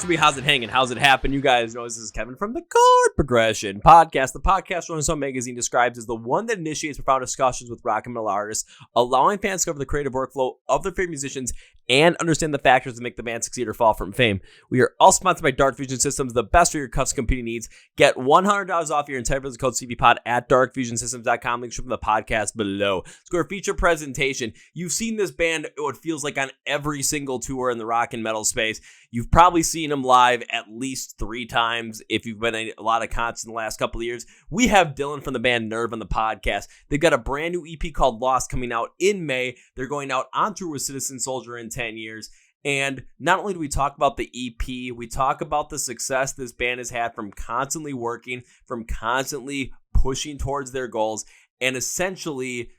me, how's it hanging? How's it happen? You guys know this is Kevin from the Chord Progression Podcast. The podcast Rolling Stone Magazine describes as the one that initiates profound discussions with rock and metal artists, allowing fans to discover the creative workflow of their favorite musicians and understand the factors that make the band succeed or fall from fame. We are all sponsored by Dark Fusion Systems, the best for your custom computing needs. Get $100 off your entire visit code CVPod at darkfusionsystems.com. Link from the podcast below. Let's go to feature presentation. You've seen this band, it feels like, on every single tour in the rock and metal space. You've probably seen them live at least 3 times if you've been at a lot of concerts in the last couple of years. We have Dillon from the band NERV on the podcast. They've got a brand new EP called Lost coming out in May. They're going out on tour with Citizen Soldier in 10 years. And not only do we talk about the EP, we talk about the success this band has had from constantly working, from constantly pushing towards their goals, and essentially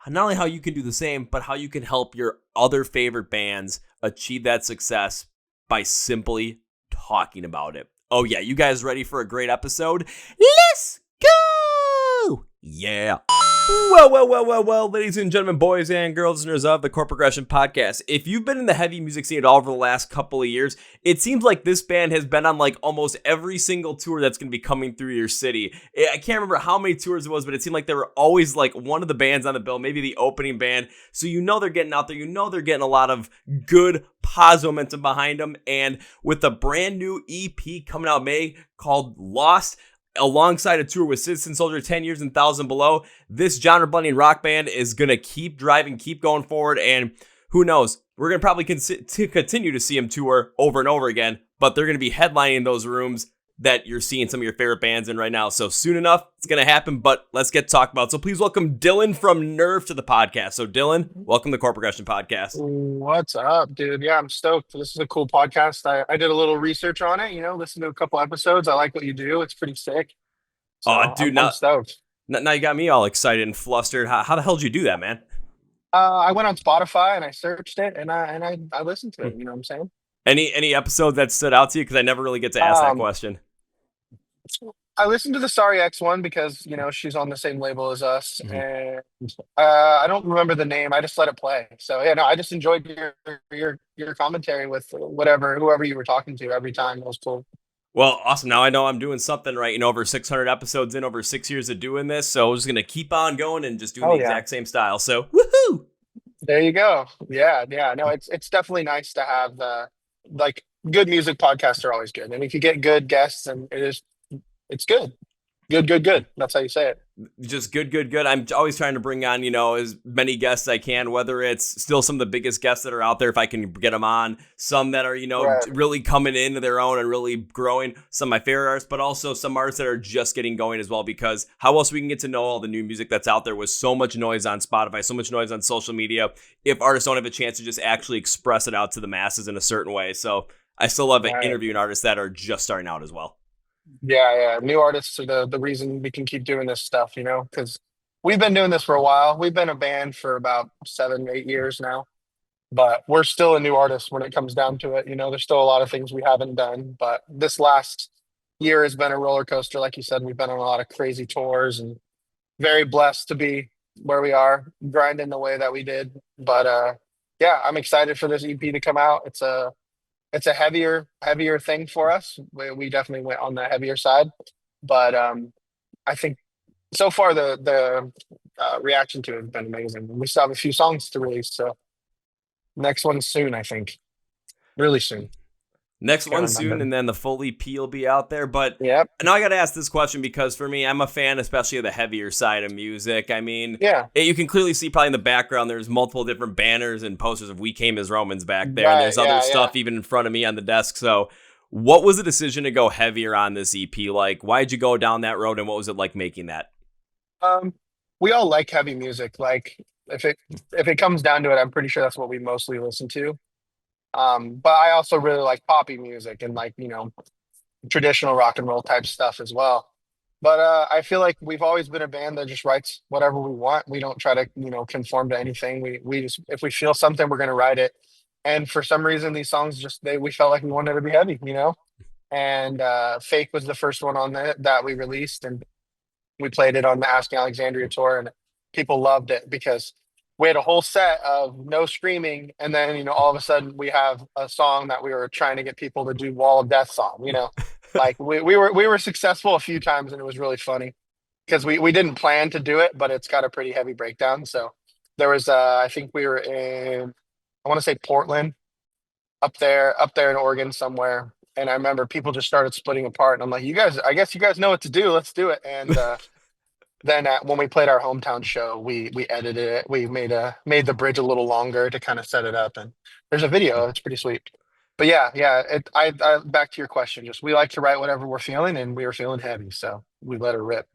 not only how you can do the same, but how you can help your other favorite bands achieve that success by simply talking about it. Oh yeah, you guys ready for a great episode? Let's go! Yeah. Well, ladies and gentlemen, boys and girls, listeners of the Chord Progression Podcast. If you've been in the heavy music scene at all over the last couple of years, it seems like this band has been on like almost every single tour that's going to be coming through your city. I can't remember how many tours it was, but it seemed like they were always like one of the bands on the bill, maybe the opening band. So you know they're getting out there. You know they're getting a lot of good positive momentum behind them. And with a brand new EP coming out May called Lost, alongside a tour with Citizen Soldier 10 Years and 1,000 Below, this genre-blending rock band is going to keep driving, keep going forward, and who knows, we're going to probably continue to see them tour over and over again, but they're going to be headlining those rooms that you're seeing some of your favorite bands in right now. So soon enough, it's going to happen, but let's get talked about. So please welcome Dillon from NERV to the podcast. So Dillon, welcome to the Chord Progression Podcast. What's up, dude? Yeah, I'm stoked. This is a cool podcast. I did a little research on it, listened to a couple episodes. I like what you do. It's pretty sick. So Oh, dude, I'm stoked. now you got me all excited and flustered. How the hell did you do that, man? I went on Spotify and I searched it and I listened to it. You know what I'm saying? Any episode that stood out to you? Because I never really get to ask that question. I listened to the Sorry X one because she's on the same label as us, and I don't remember the name. I just let it play. So yeah, no, I just enjoyed your commentary with whoever you were talking to every time. It was cool. Well, awesome. Now I know I'm doing something right. Over 600 episodes in, over 6 years of doing this. So I'm just going to keep on going and just doing the exact same style. So, woohoo! There you go. Yeah. No, it's definitely nice to have good music podcasts are always good. And if you get good guests, and it's good. Good. That's how you say it. Just good. I'm always trying to bring on, as many guests as I can, whether it's still some of the biggest guests that are out there, if I can get them on, some that are, Right. really coming into their own and really growing, some of my favorite artists, but also some artists that are just getting going as well, because how else we can get to know all the new music that's out there with so much noise on Spotify, so much noise on social media, if artists don't have a chance to just actually express it out to the masses in a certain way. So I still love interviewing artists that are just starting out as well. Yeah. New artists are the reason we can keep doing this stuff, because we've been doing this for a while. We've been a band for about 7-8 years now, but we're still a new artist when it comes down to it. There's still a lot of things we haven't done, but this last year has been a roller coaster. Like you said, we've been on a lot of crazy tours and very blessed to be where we are, grinding the way that we did. But yeah, I'm excited for this EP to come out. It's a heavier thing for us. We definitely went on the heavier side, but I think so far the reaction to it has been amazing. We still have a few songs to release, so next one soon. I think really soon. Next one soon, and then the full EP will be out there. But yep. Now I got to ask this question because for me, I'm a fan, especially of the heavier side of music. I mean, yeah, you can clearly see probably in the background, there's multiple different banners and posters of We Came as Romans back there. And there's other stuff even in front of me on the desk. So what was the decision to go heavier on this EP? Like, why'd you go down that road and what was it like making that? We all like heavy music. Like if it comes down to it, I'm pretty sure that's what we mostly listen to. But I also really like poppy music and traditional rock and roll type stuff as well. But I feel like we've always been a band that just writes whatever we want. We don't try to conform to anything. We just, if we feel something, we're gonna write it. And for some reason, these songs we felt like we wanted to be heavy, And Fake was the first one on that we released, and we played it on the Asking Alexandria tour, and people loved it because we had a whole set of no screaming, and then all of a sudden we have a song that we were trying to get people to do Wall of Death song. Like we were successful a few times, and it was really funny because we didn't plan to do it, but it's got a pretty heavy breakdown. So there was I think we were in, I want to say Portland, up there in Oregon somewhere. And I remember people just started splitting apart, and I'm like, you guys, I guess you guys know what to do. Let's do it. And then when we played our hometown show, we edited it. We made the bridge a little longer to kind of set it up. And there's a video. It's pretty sweet. But yeah. I back to your question. Just we like to write whatever we're feeling, and we were feeling heavy, so we let her rip.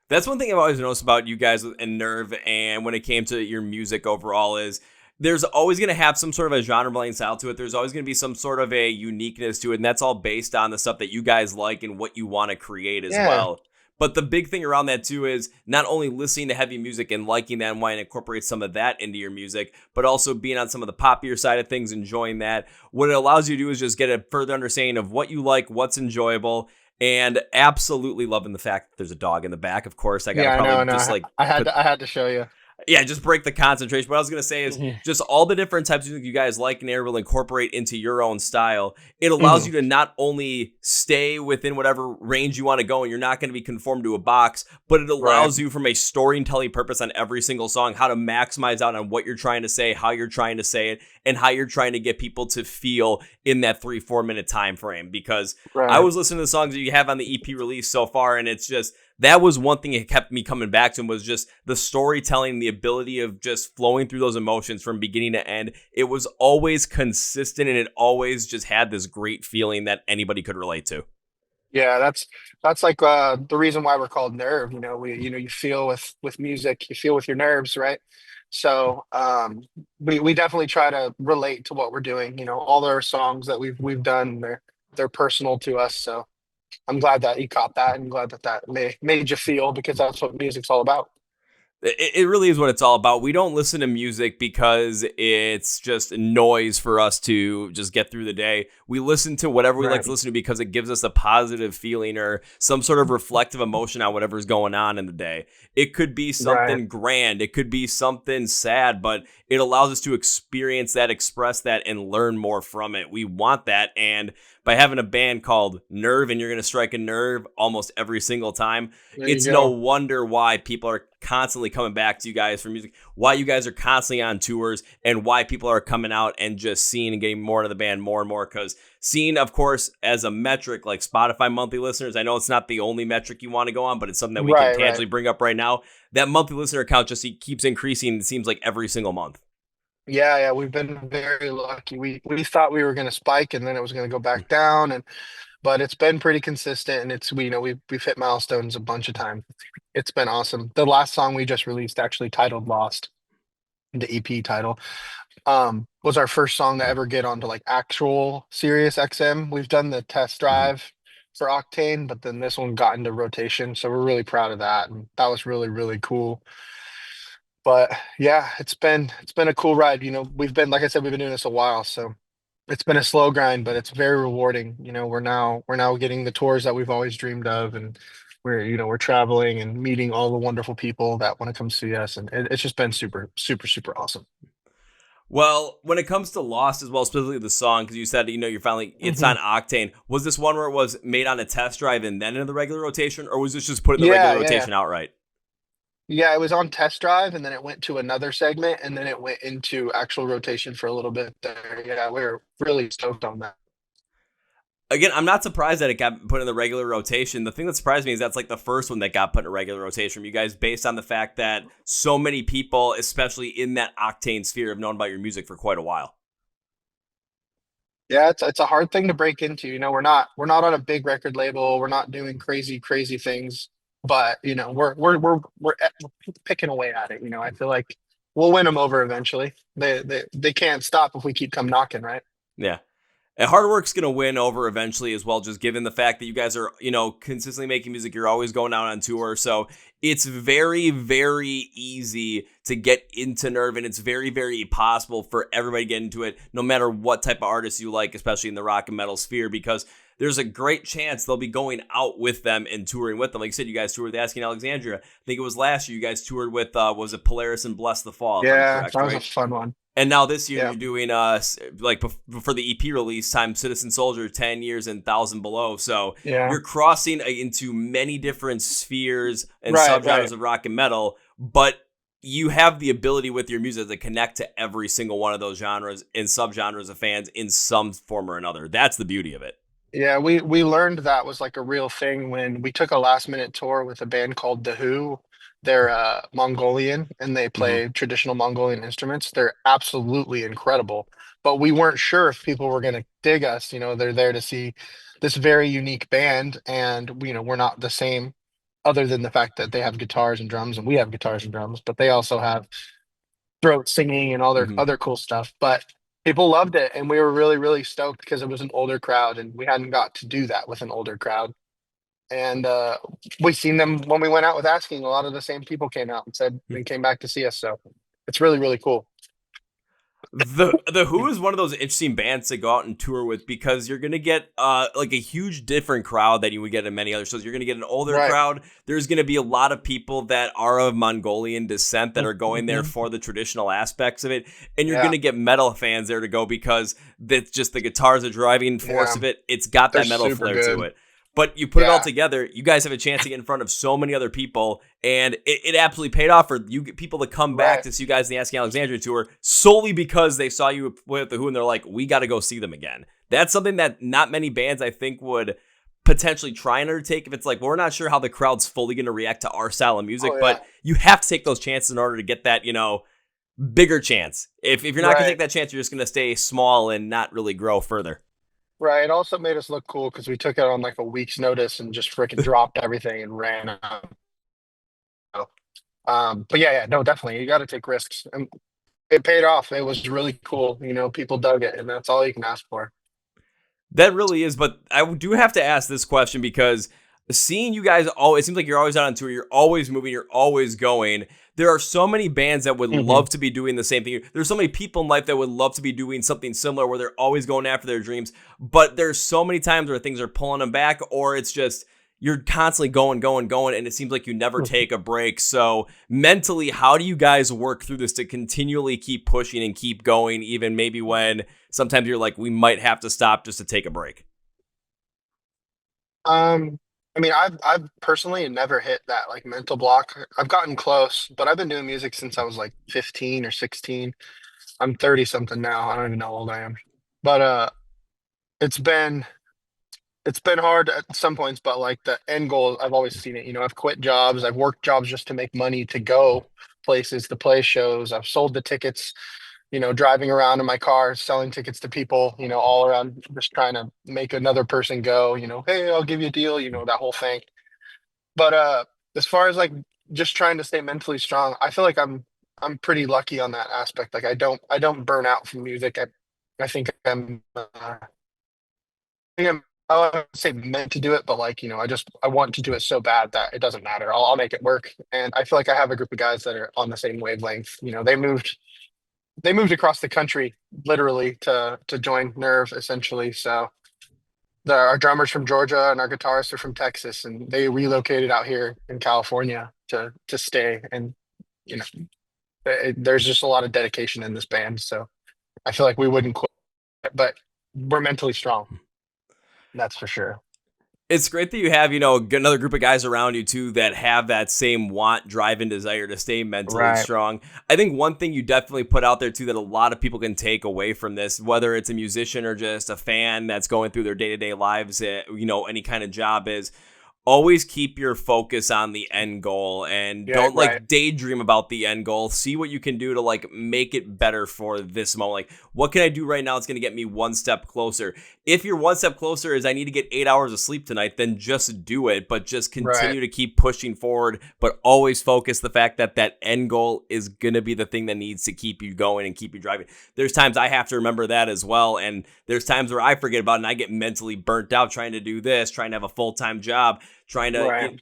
That's one thing I've always noticed about you guys and Nerve, and when it came to your music overall, is there's always going to have some sort of a genre blending style to it. There's always going to be some sort of a uniqueness to it, and that's all based on the stuff that you guys like and what you want to create as well. But the big thing around that too is not only listening to heavy music and liking that and wanting to incorporate some of that into your music, but also being on some of the poppier side of things, enjoying that. What it allows you to do is just get a further understanding of what you like, what's enjoyable, and absolutely loving the fact that there's a dog in the back. Of course, I gotta just like I had to show you. Yeah, just break the concentration. What I was going to say is just all the different types of music you guys like and will incorporate into your own style. It allows you to not only stay within whatever range you want to go, and you're not going to be conformed to a box, but it allows you from a storytelling purpose on every single song, how to maximize out on what you're trying to say, how you're trying to say it, and how you're trying to get people to feel in that 3-4 minute time frame. Because I was listening to the songs that you have on the EP release so far, and it's just, that was one thing that kept me coming back to him, was just the storytelling, the ability of just flowing through those emotions from beginning to end. It was always consistent, and it always just had this great feeling that anybody could relate to. Yeah, that's like the reason why we're called Nerve. You feel with music, you feel with your nerves, right? So we definitely try to relate to what we're doing. All our songs that we've done, they're personal to us. So I'm glad that you caught that, and glad that made you feel, because that's what music's all about. It really is what it's all about. We don't listen to music because it's just noise for us to just get through the day. We listen to whatever we like to listen to because it gives us a positive feeling or some sort of reflective emotion on whatever's going on in the day. It could be something grand. It could be something sad, but it allows us to experience that, express that, and learn more from it. We want that, and by having a band called Nerve, and you're going to strike a nerve almost every single time, it's no wonder why people are constantly coming back to you guys for music, why you guys are constantly on tours, and why people are coming out and just seeing and getting more into the band more and more. Because seeing, of course, as a metric like Spotify monthly listeners, I know it's not the only metric you want to go on, but it's something that we can tangibly bring up right now. That monthly listener count just keeps increasing, it seems like, every single month. Yeah, we've been very lucky. We thought we were going to spike, and then it was going to go back down, but it's been pretty consistent, and we've hit milestones a bunch of times. It's been awesome. The last song we just released, actually titled Lost, the EP title, was our first song to ever get onto like actual Sirius XM. We've done the test drive for Octane, but then this one got into rotation, so we're really proud of that, and that was really, really cool. But yeah, it's been a cool ride. We've been, like I said, we've been doing this a while, so it's been a slow grind, but it's very rewarding. We're now getting the tours that we've always dreamed of, and we're traveling and meeting all the wonderful people that want to come see us, and it's just been super, super, super awesome. Well, when it comes to Lost as well, specifically the song, because you said, you're finally, it's on Octane. Was this one where it was made on a test drive and then into the regular rotation, or was this just put in the regular rotation outright? Yeah, it was on test drive, and then it went to another segment, and then it went into actual rotation for a little bit there. Yeah, we're really stoked on that. Again, I'm not surprised that it got put in the regular rotation. The thing that surprised me is that's like the first one that got put in a regular rotation from you guys, based on the fact that so many people, especially in that Octane sphere, have known about your music for quite a while. Yeah, it's a hard thing to break into. We're not on a big record label. We're not doing crazy, crazy things, but we're picking away at it. I feel like we'll win them over eventually. They can't stop if we keep come knocking, right? Yeah. And hard work's going to win over eventually as well, just given the fact that you guys are, consistently making music. You're always going out on tour. So it's very, very easy to get into Nerve, and it's very, very possible for everybody to get into it, no matter what type of artist you like, especially in the rock and metal sphere, because there's a great chance they'll be going out with them and touring with them. Like you said, you guys toured with Asking Alexandria. I think it was last year you guys toured with, was it Polaris and Bless the Fall, if I'm Yeah, correct, that was right? a fun one. And now this year Yeah. you're doing like for the EP release time, Citizen Soldier, 10 Years and 1,000 Below. So Yeah. you're crossing into many different spheres and Right, subgenres right. of rock and metal, but you have the ability with your music to connect to every single one of those genres and subgenres of fans in some form or another. That's the beauty of it. Yeah, we learned that was like a real thing when we took a last minute tour with a band called The Who. They're Mongolian and they play traditional Mongolian instruments. They're absolutely incredible. But we weren't sure if people were going to dig us. You know, they're there to see this very unique band, and we're not the same, other than the fact that they have guitars and drums and we have guitars and drums, but they also have throat singing and all their Mhm. other cool stuff. But people loved it, and we were really, really stoked because it was an older crowd, and we hadn't got to do that with an older crowd. And we seen them when we went out with Asking. A lot of the same people came out and said and came back to see us. So it's really, really cool. The Who is one of those interesting bands to go out and tour with because you're gonna get like a huge different crowd than you would get in many other shows. You're gonna get an older Right. crowd. There's gonna be a lot of people that are of Mongolian descent that are going there for the traditional aspects of it, and you're Yeah. gonna get metal fans there to go because that's just the guitars, the driving force Yeah. of it. It's got that They're metal super flair good. to it. But you put it all Yeah. together, you guys have a chance to get in front of so many other people, and it absolutely paid off for you people to come back Right. to see you guys in the Asking Alexandria tour solely because they saw you with the Who and they're like, we got to go see them again. That's something that not many bands I think would potentially try and undertake if it's like, we're not sure how the crowd's fully going to react to our style of music, Oh, yeah. but you have to take those chances in order to get that, bigger chance. If you're not going to Right. take that chance, you're just going to stay small and not really grow further. Right. It also made us look cool because we took it on like a week's notice and just freaking dropped everything and ran out. But yeah, no, definitely. You got to take risks. And it paid off. It was really cool. People dug it, and that's all you can ask for. That really is, but I do have to ask this question because seeing you guys it seems like you're always out on tour, you're always moving, you're always going. There are so many bands that would love to be doing the same thing. There's so many people in life that would love to be doing something similar where they're always going after their dreams, but there's so many times where things are pulling them back or it's just you're constantly going, and it seems like you never take a break. So mentally, how do you guys work through this to continually keep pushing and keep going, even maybe when sometimes you're like, we might have to stop just to take a break? I mean, I've personally never hit that like mental block. I've gotten close, but I've been doing music since I was like 15 or 16. I'm 30 something now. I don't even know how old I am. But it's been it's been hard at some points, but like the end goal, I've always seen it. I've quit jobs, I've worked jobs just to make money to go places, to play shows. I've sold the tickets, driving around in my car, selling tickets to people, all around, just trying to make another person go, hey, I'll give you a deal, that whole thing. But as far as like just trying to stay mentally strong, I feel like I'm pretty lucky on that aspect. Like I don't burn out from music. I think I wouldn't say meant to do it, but like, I want to do it so bad that it doesn't matter. I'll make it work. And I feel like I have a group of guys that are on the same wavelength. They moved across the country literally to join NERV essentially. So our drummers from Georgia and our guitarists are from Texas, and they relocated out here in California to stay. And you know, there's just a lot of dedication in this band. So I feel like we wouldn't quit, but we're mentally strong. That's for sure. It's great that you have, another group of guys around you too that have that same want, drive, and desire to stay mentally Right. strong. I think one thing you definitely put out there too that a lot of people can take away from this, whether it's a musician or just a fan that's going through their day-to-day lives, any kind of job, is always keep your focus on the end goal and Yeah, don't right. daydream about the end goal. See what you can do to make it better for this moment. Like, what can I do right now that's going to get me one step closer? If your one step closer is I need to get 8 hours of sleep tonight, then just do it, but just continue to keep pushing forward, but always focus the fact that that end goal is going to be the thing that needs to keep you going and keep you driving. There's times I have to remember that as well. And there's times where I forget about it and I get mentally burnt out trying to do this, trying to have a full-time job, trying to, Right.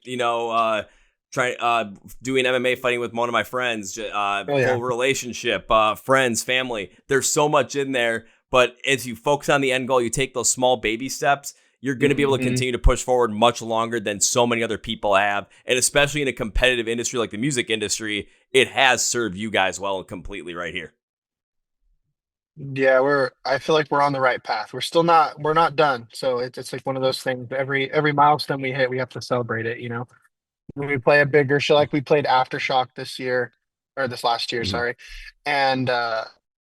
doing MMA fighting with one of my friends, yeah. whole relationship, friends, family. There's so much in there, but as you focus on the end goal, you take those small baby steps, you're going to be able to continue to push forward much longer than so many other people have. And especially in a competitive industry like the music industry, it has served you guys well and completely right here. Yeah, I feel like we're on the right path. We're not done. So it's like one of those things. Every milestone we hit, we have to celebrate it, you know. When we play a bigger show, like we played Aftershock this year or this last year, Mm-hmm. sorry. And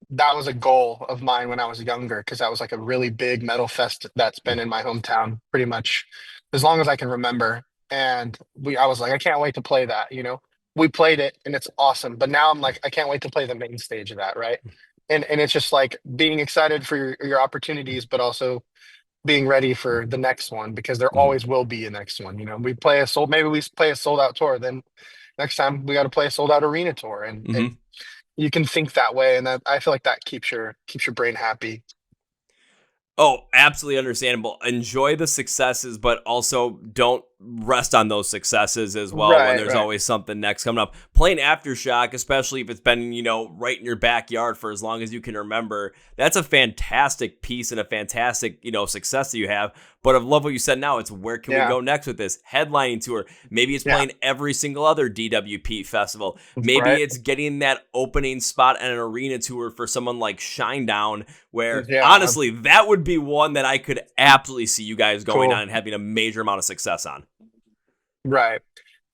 that was a goal of mine when I was younger because that was like a really big metal fest that's been in my hometown pretty much as long as I can remember. And I was like, I can't wait to play that, you know. We played it and it's awesome. But now I'm like, I can't wait to play the main stage of that, right? And it's just like being excited for your opportunities, but also being ready for the next one because there Mm-hmm. always will be a next one. You know, maybe we play a sold out tour, then next time we got to play a sold out arena tour, and Mm-hmm. you can think that way, and that I feel like that keeps your brain happy. Oh, absolutely understandable. Enjoy the successes, but also don't rest on those successes as well when Right, there's right. always something next coming up. Playing Aftershock, especially if it's been, right in your backyard for as long as you can remember, that's a fantastic piece and a fantastic, success that you have. But I love what you said now. It's where can we Yeah, go next with this headlining tour? Maybe it's yeah, playing every single other DWP festival. Maybe right. it's getting that opening spot at an arena tour for someone like Shinedown, where Yeah, honestly, that would be one that I could absolutely see you guys going on cool. and having a major amount of success on. Right.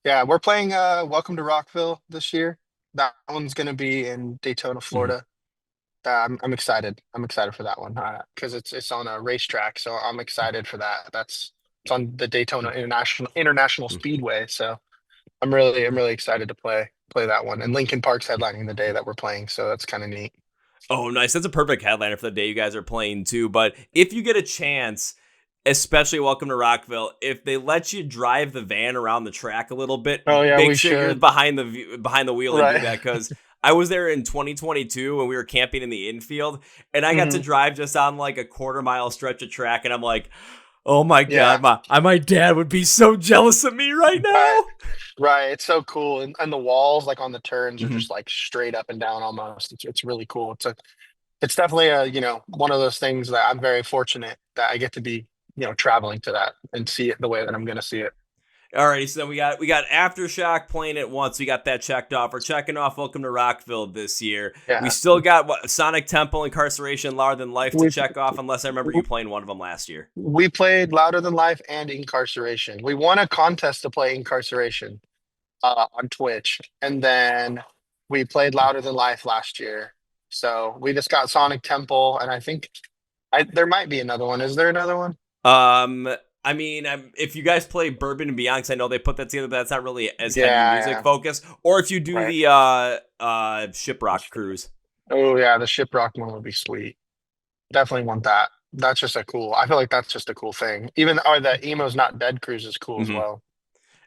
Yeah, we're playing Welcome to Rockville this year. That one's gonna be in Daytona, Mhm. Florida. I'm excited. I'm excited for that one because it's on a racetrack, so I'm excited for that. It's on the Daytona International Speedway, so I'm really excited to play that one. And Lincoln Park's headlining the day that we're playing, so that's kind of neat. Oh, nice. That's a perfect headliner for the day you guys are playing too. But if you get a chance, especially Welcome to Rockville, if they let you drive the van around the track a little bit, Oh yeah, make we sure you're should. behind the wheel and do Right. that because I was there in 2022 and we were camping in the infield and I got to Hmm. drive just on like a quarter-mile stretch of track and I'm like, oh my Yeah. god, my dad would be so jealous of me right Right. now. Right. It's so cool, and the walls like on the turns are Mhm. just like straight up and down almost. It's really cool. It's definitely a one of those things that I'm very fortunate that I get to be traveling to that and see it the way that I'm going to see it. Alrighty, so then we got Aftershock playing it once. We got that checked off. We're checking off Welcome to Rockville this year. We Yeah. still got Sonic Temple, Incarceration, Louder Than Life to We check off, unless I remember you playing one of them last year. we played Louder Than Life and Incarceration. We won a contest to play Incarceration on Twitch, and then we played Louder Than Life last year. So we just got Sonic Temple, and I think there might be another one. Is there another one? Um, I mean, if you guys play Bourbon and Beyond, 'cause I know they put that together, but that's not really as heavy Yeah, music yeah. focused. Or if you do Right. the Shiprock cruise. Oh yeah, the Shiprock one would be sweet. Definitely want that. That's just a cool. I feel like that's just a cool thing. Even or the Emo's Not Dead cruise is cool as Mm-hmm. well.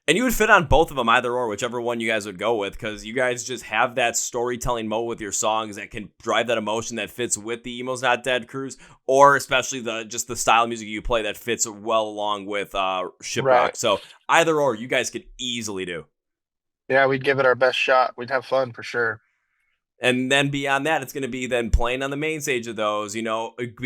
And you would fit on both of them, either or, whichever one you guys would go with, because you guys just have that storytelling mode with your songs that can drive that emotion that fits with the Emo's Not Dead cruise, or especially the style of music you play that fits well along with Right. Shiprock. So either or, you guys could easily do. Yeah, we'd give it our best shot. We'd have fun for sure. And then beyond that, it's going to be then playing on the main stage of those, be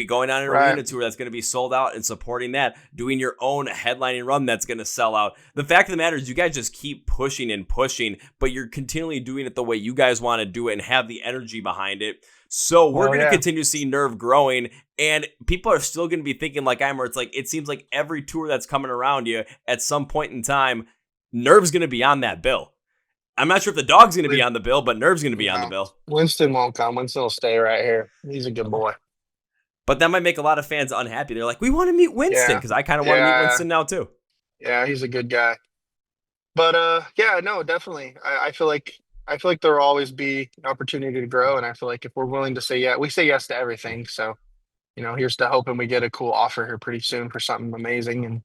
going on an Right. arena tour that's going to be sold out and supporting that, doing your own headlining run that's going to sell out. The fact of the matter is you guys just keep pushing and pushing, but you're continually doing it the way you guys want to do it and have the energy behind it. So we're Well, going to yeah. continue to see NERV growing, and people are still going to be thinking like I'm, where it's like, it seems like every tour that's coming around you at some point in time, NERV's going to be on that bill. I'm not sure if the dog's going to be We- on the bill, but NERV's going to be on the No, bill. Winston won't come. Winston will stay right here. He's a good boy. But that might make a lot of fans unhappy. They're like, we want to meet Winston Yeah. because I kind of want to meet Yeah. Winston now too. Yeah, he's a good guy. But yeah, no, definitely. I feel like there will always be an opportunity to grow, and I feel like if we're willing to say yeah, we say yes to everything. So here's to hoping we get a cool offer here pretty soon for something amazing. And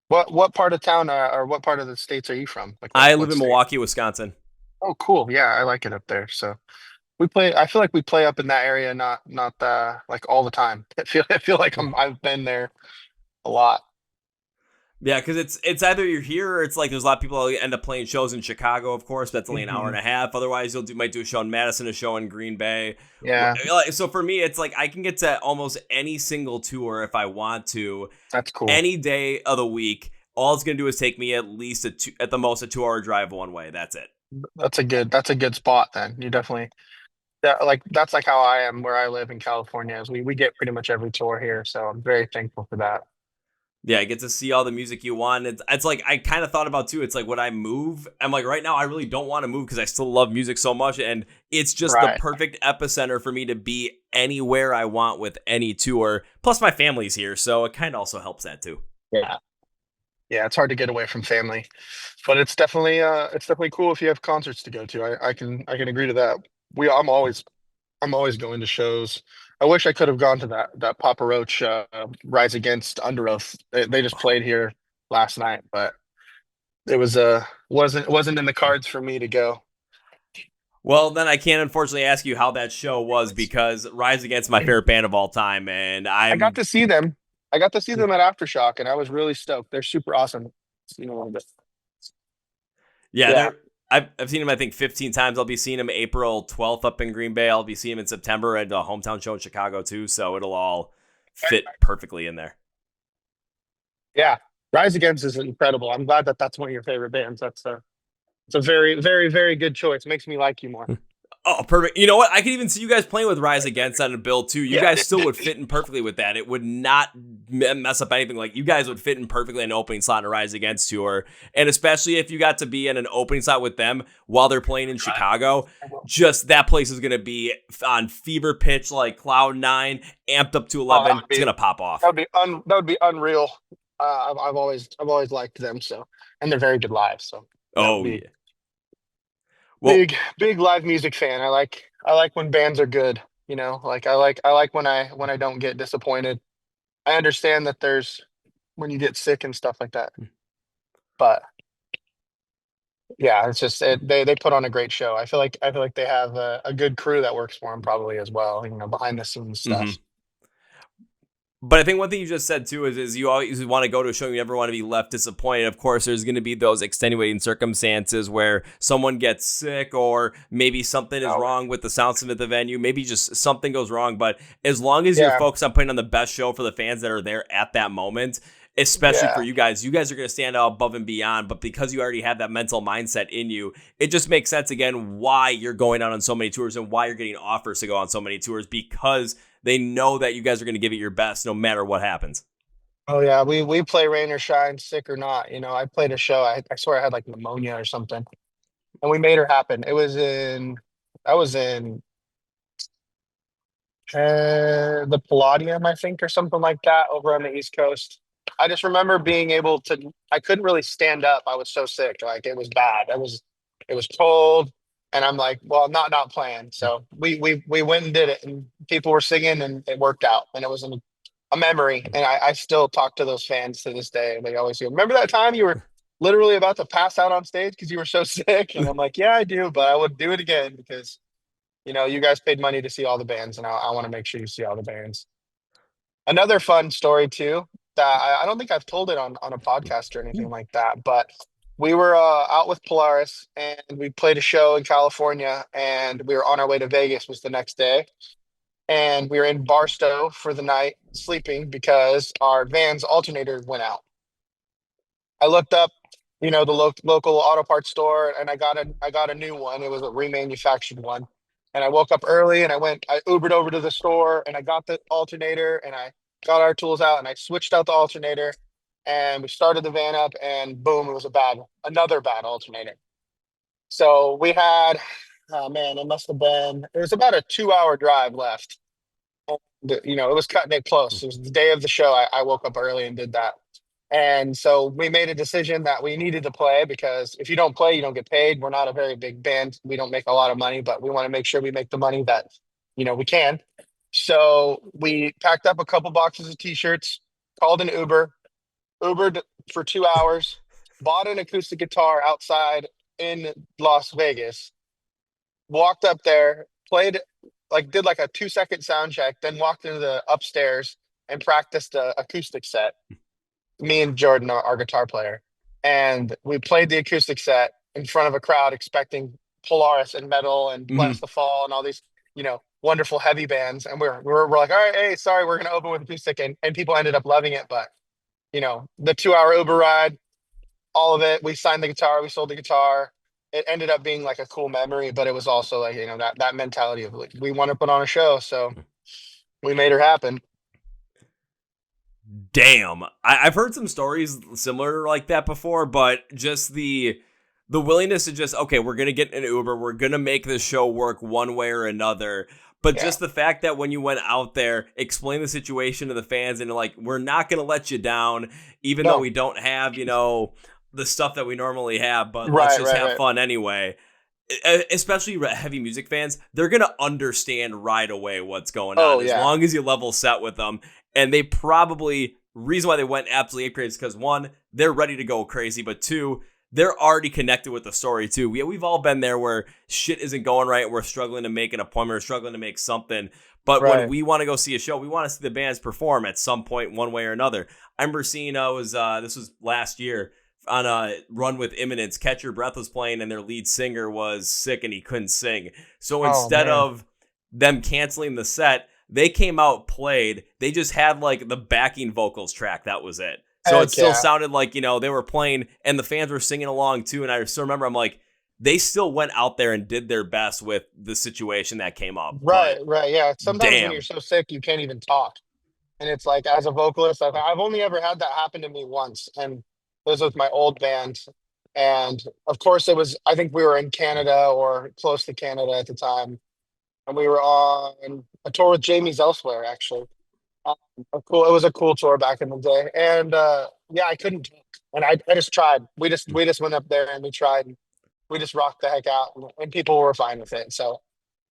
what part of town or what part of the states are you from? Like I live what in state? Milwaukee, Wisconsin. Oh, cool. Yeah, I like it up there. So we play. I feel like we play up in that area, not like all the time. I feel like I've been there a lot. Yeah, because it's either you're here or it's like there's a lot of people that end up playing shows in Chicago, of course. That's only an hour Hmm. and a half. Otherwise, might do a show in Madison, a show in Green Bay. Yeah, So for me, it's like I can get to almost any single tour if I want to, that's cool. any day of the week. All it's gonna do is take me at least at the most a 2 hour drive one way. That's it. That's a good spot then. You definitely that's like how I am where I live in California is we get pretty much every tour here. So I'm very thankful for that. Yeah, I get to see all the music you want. It's like I kind of thought about too. It's like when I move, I'm like right now I really don't want to move because I still love music so much, and it's just the Right. perfect epicenter for me to be anywhere I want with any tour. Plus, my family's here, so it kind of also helps that too. Yeah. Yeah, it's hard to get away from family, but it's definitely cool if you have concerts to go to. I can agree to that. I'm always going to shows. I wish I could have gone to that Papa Roach Rise Against Under Oath. They just played here last night, but it wasn't in the cards for me to go. Well, then I can't unfortunately ask you how that show was because Rise Against my favorite band of all time, and I got I'm to see them. I got to see them at Aftershock, and I was really stoked. They're super awesome. You know, but yeah, yeah, I've seen him I think 15 times. I'll be seeing him April 12th up in Green Bay. I'll be seeing him in September at a hometown show in Chicago too. So it'll all fit perfectly in there. yeah. Rise Against is incredible. I'm glad that that's one of your favorite bands. It's a very, very, very good choice. Makes me like you more. Oh, perfect. You know what? I could even see you guys playing with Rise Against on a bill too. You Yeah. guys still would fit in perfectly with that. It would not mess up anything. Like you guys would fit in perfectly in an opening slot in a Rise Against tour. And especially if you got to be in an opening slot with them while they're playing in Chicago, just that place is going to be on fever pitch, like cloud nine, amped up to Oh, 11. It's going to pop off. that would be unreal. I've always liked them so, and they're very good live. So that would Oh, be yeah. Well, big live music fan. I like when bands are good. Like I like when I don't get disappointed. I understand that there's when you get sick and stuff like that, but yeah, it's just they put on a great show. I feel like they have a good crew that works for them probably as well. Behind the scenes mhm. stuff. But I think one thing you just said too is you always want to go to a show. You never want to be left disappointed. Of course, there's going to be those extenuating circumstances where someone gets sick or maybe something is Oh wrong with the sound system at the venue. Maybe just something goes wrong. But as long as you're yeah, focused on putting on the best show for the fans that are there at that moment, especially for yeah. you guys are going to stand out above and beyond. But because you already have that mental mindset in you, it just makes sense again why you're going out on so many tours and why you're getting offers to go on so many tours because they know that you guys are going to give it your best no matter what happens. Oh yeah, we play rain or shine, sick or not. I played a show. I swear I had like pneumonia or something, and we made her happen. I was in the Palladium, I think, or something like that, over on the East Coast. I just remember being able to. I couldn't really stand up. I was so sick. Like it was bad. It was cold, and I'm like, well, I'm not playing. So we went and did it, and people were singing, and it worked out, and it was a memory. And I still talk to those fans to this day. And they always go, "Remember that time you were literally about to pass out on stage because you were so sick?" And I'm like, "Yeah, I do, but I would do it again because." You guys paid money to see all the bands, and I want to make sure you see all the bands. Another fun story too that I don't think I've told it on a podcast or anything like that, but we were out with Polaris and we played a show in California, and we were on our way to Vegas was the next day, and we were in Barstow for the night sleeping because our van's alternator went out. I looked up, the local auto parts store, and I got a new one. It was a remanufactured one, and I woke up early and I Ubered over to the store and I got the alternator and I got our tools out and I switched out the alternator, and we started the van up, and boom, it was another bad alternator. So we had, oh man, it was about a 2 hour drive left. It was cutting it close. It was the day of the show. I woke up early and did that. And so we made a decision that we needed to play because if you don't play, you don't get paid. We're not a very big band. We don't make a lot of money, but we want to make sure we make the money that, we can. So we packed up a couple boxes of t-shirts, called an Ubered for 2 hours, bought an acoustic guitar outside in Las Vegas, walked up there, played did like a 2-second sound check, then walked into the upstairs and practiced a acoustic set. me and Jordan, our guitar player, and we played the acoustic set in front of a crowd, expecting Polaris and Metal and Hmm. Bless the Fall and all these, wonderful heavy bands. And we're like, all right, hey, sorry, we're gonna open with acoustic, and people ended up loving it. But the 2 hour Uber ride, all of it, we signed the guitar, we sold the guitar. It ended up being like a cool memory, but it was also like that mentality of like we want to put on a show, so we made her happen. Damn. I've heard some stories similar like that before, but just the willingness to just, okay, we're gonna get an Uber, we're gonna make this show work one way or another. But Yeah, just the fact that when you went out there, explain the situation to the fans and like, we're not gonna let you down, even though no, we don't have, the stuff that we normally have, but let's right, just right, have right. fun anyway. Especially heavy music fans, they're gonna understand right away what's going Oh on as yeah, long as you level set with them. And they probably reason why they went absolutely crazy is because one, they're ready to go crazy, but two, they're already connected with the story too. We've all been there where shit isn't going right. We're struggling to make an appointment or struggling to make something. But when right. we want to go see a show, we want to see the bands perform at some point, one way or another. I remember seeing this was last year on a run with Imminence. Catch Your Breath was playing, and their lead singer was sick and he couldn't sing. So Oh instead man. of them canceling the set, they came out, played. They just had like the backing vocals track. That was it. So it Heck still yeah. sounded like, they were playing and the fans were singing along too. And I still remember, I'm like, they still went out there and did their best with the situation that came up. But Right, right. Yeah. Sometimes when you're damn. so sick, you can't even talk. And it's like, as a vocalist, I've only ever had that happen to me once. And it was with my old band. And of course, I think we were in Canada or close to Canada at the time. And we were on a tour with Jamie's Elsewhere, actually. It was a cool tour back in the day. And yeah, I couldn't talk. And I just tried. We just went up there and we tried. And we just rocked the heck out. And people were fine with it. So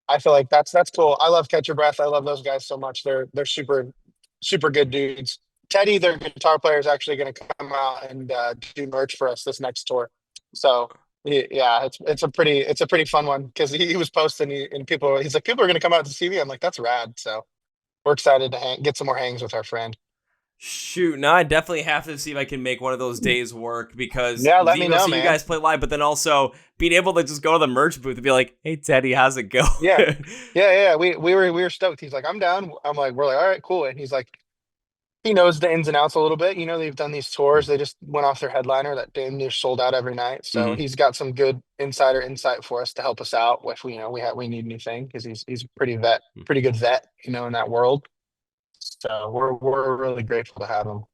I feel like that's cool. I love Catch Your Breath. I love those guys so much. They're super good dudes. Teddy, their guitar player, is actually going to come out and do merch for us this next tour. So yeah, it's a pretty fun one because he was posting and he's like, people are going to come out to see me. I'm like, that's rad. So we're excited to get some more hangs with our friend. Shoot, now I definitely have to see if I can make one of those days work because Yeah, let you me go know, see you man. guys play live, but then also being able to just go to the merch booth and be like, "Hey Teddy, how's it going?" Yeah, yeah. We were stoked. He's like, I'm down. We're like, all right, cool. And he's like, he knows the ins and outs a little bit. They've done these tours. They just went off their headliner that damn near sold out every night. So Hmm. he's got some good insider insight for us to help us out with. We need anything because he's a pretty good vet, in that world. So we're really grateful to have him.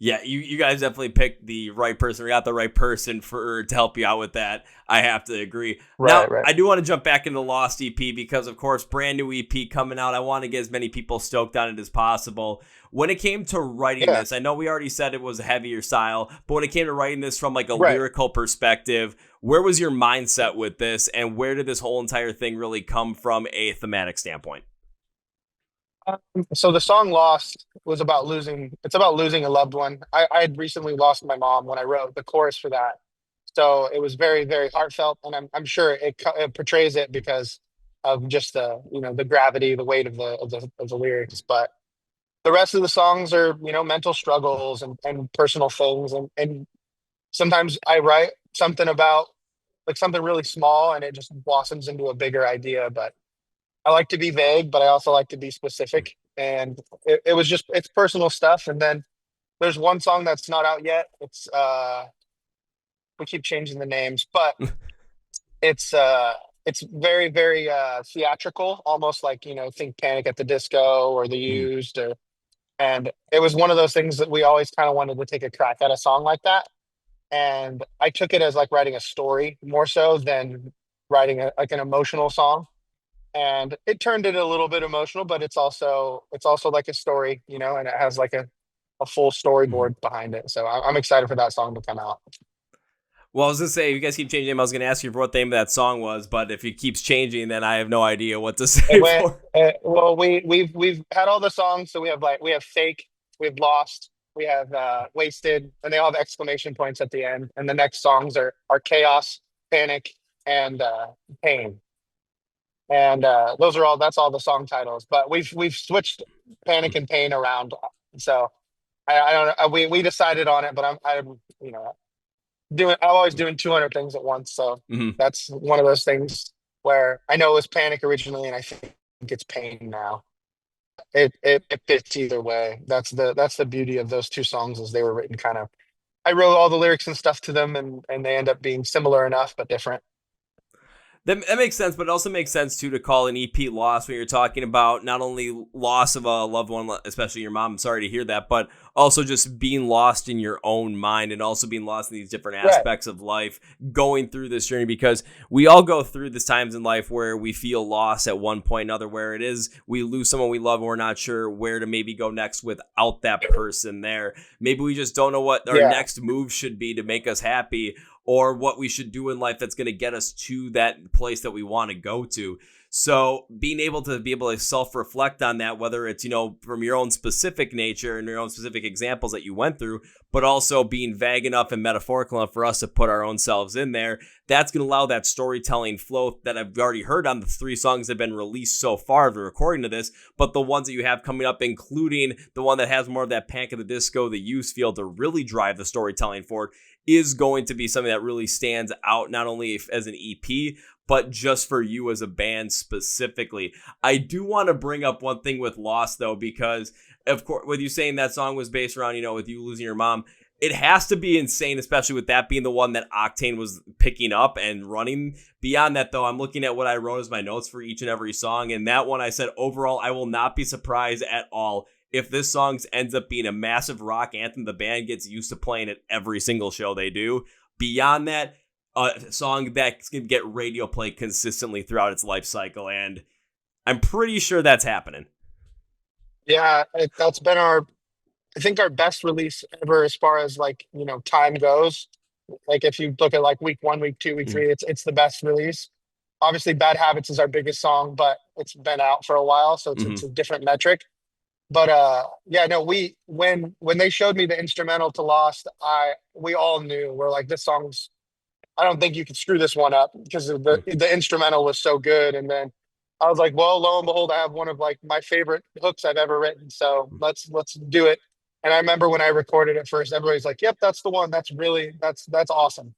Yeah, you guys definitely picked the right person. We got the right person for to help you out with that. I have to agree. Now, Right, right. I do want to jump back into the Lost EP because, of course, brand new EP coming out. I want to get as many people stoked on it as possible. When it came to writing Yeah, this, I know we already said it was a heavier style, but when it came to writing this from like a right. lyrical perspective, where was your mindset with this, and where did this whole entire thing really come from a thematic standpoint? So the song "Lost" was about losing. It's about losing a loved one. I had recently lost my mom when I wrote the chorus for that. So it was very, very heartfelt, and I'm sure it portrays it because of just the gravity, the weight of the lyrics. But the rest of the songs are mental struggles and personal things, and sometimes I write something about like something really small, and it just blossoms into a bigger idea. But I like to be vague, but I also like to be specific. And it's personal stuff. And then there's one song that's not out yet. We keep changing the names, but it's it's very, very theatrical, almost like, think Panic at the Disco or The Mhm. Used and it was one of those things that we always kind of wanted to take a crack at a song like that. And I took it as like writing a story more so than writing like an emotional song, and it turned it a little bit emotional, but it's also like a story, and it has like a full Mhm. storyboard behind it. So I'm excited for that song to come out. Well, I was gonna say, if you guys keep changing them, I was gonna ask you for what the name of that song was, but if it keeps changing, then I have no idea what to It say went for. well. We've had all the songs, so we have fake, we have lost, we have wasted, and they all have exclamation points at the end. And the next songs are chaos, panic, and pain. And that's all the song titles. But we've switched panic and pain around. So I don't know. We decided on it, but I'm I'm always doing 200 things at once. So Hmm. that's one of those things where I know it was Panic originally, and I think it's Pain now. It fits either way. That's the beauty of those two songs is they were written kind of. I wrote all the lyrics and stuff to them, and they end up being similar enough but different. That makes sense, but it also makes sense too to call an EP loss when you're talking about not only loss of a loved one, especially your mom. I'm sorry to hear that, but also just being lost in your own mind and also being lost in these different Right. aspects of life, going through this journey, because we all go through these times in life where we feel lost at one point or another, where it is we lose someone we love and we're not sure where to maybe go next without that person there. Maybe we just don't know what our Yeah. next move should be to make us happy, or what we should do in life that's going to get us to that place that we want to go to. So being able to self-reflect on that, whether it's, from your own specific nature and your own specific examples that you went through, but also being vague enough and metaphorical enough for us to put our own selves in there, that's going to allow that storytelling flow that I've already heard on the 3 songs that have been released so far of the recording of this, but the ones that you have coming up, including the one that has more of that Panic at the Disco, the use feel to really drive the storytelling forward, is going to be something that really stands out, not only as an EP, but just for you as a band specifically. I do want to bring up one thing with Lost, though, because, of course, with you saying that song was based around, with you losing your mom, it has to be insane, especially with that being the one that Octane was picking up and running. Beyond that, though, I'm looking at what I wrote as my notes for each and every song, and that one I said, overall, I will not be surprised at all if this song ends up being a massive rock anthem. The band gets used to playing it every single show they do. Beyond that, a song that's going to get radio play consistently throughout its life cycle, and I'm pretty sure that's happening. Yeah, that's been I think our best release ever as far as like, time goes. Like if you look at like week 1, week 2, week Mm, 3, it's the best release. Obviously, Bad Habits is our biggest song, but it's been out for a while, so it's mhm, a different metric. But yeah, no, we when they showed me the instrumental to Lost, we all knew we're like this song's. I don't think you could screw this one up because of mm, the instrumental was so good. And then I was like, well, lo and behold, I have one of like my favorite hooks I've ever written. So let's do it. And I remember when I recorded it first, everybody's like, "Yep, that's the one. That's awesome."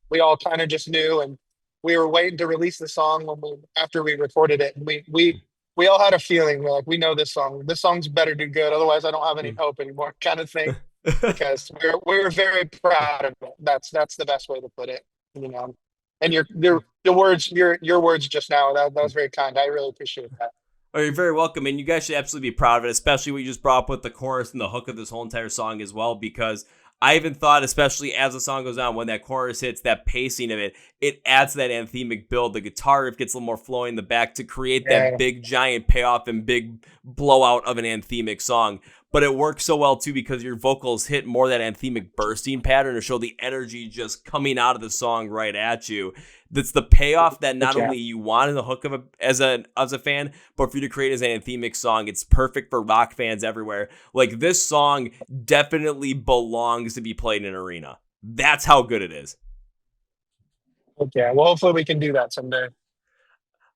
We all kind of just knew, and we were waiting to release the song after we recorded it. And we all had a feeling. We're like, we know this song. This song's better do good. Otherwise, I don't have any mm. hope anymore, kind of thing because we're very proud of it. That's the best way to put it, you know. And your words just now that was very kind. I really appreciate that. Oh, you're very welcome, and you guys should absolutely be proud of it, especially what you just brought up with the chorus and the hook of this whole entire song as well, because I even thought, especially as the song goes on, when that chorus hits, that pacing of it, it adds to that anthemic build. The guitar riff gets a little more flowing in the back to create that Yeah, big, giant payoff and big blowout of an anthemic song. But it works so well, too, because your vocals hit more that anthemic bursting pattern to show the energy just coming out of the song right at you. That's the payoff that not yeah. only you want in the hook of as a fan, but for you to create as an anthemic song. It's perfect for rock fans everywhere. Like, this song definitely belongs to be played in an arena. That's how good it is. Okay. Well, hopefully we can do that someday.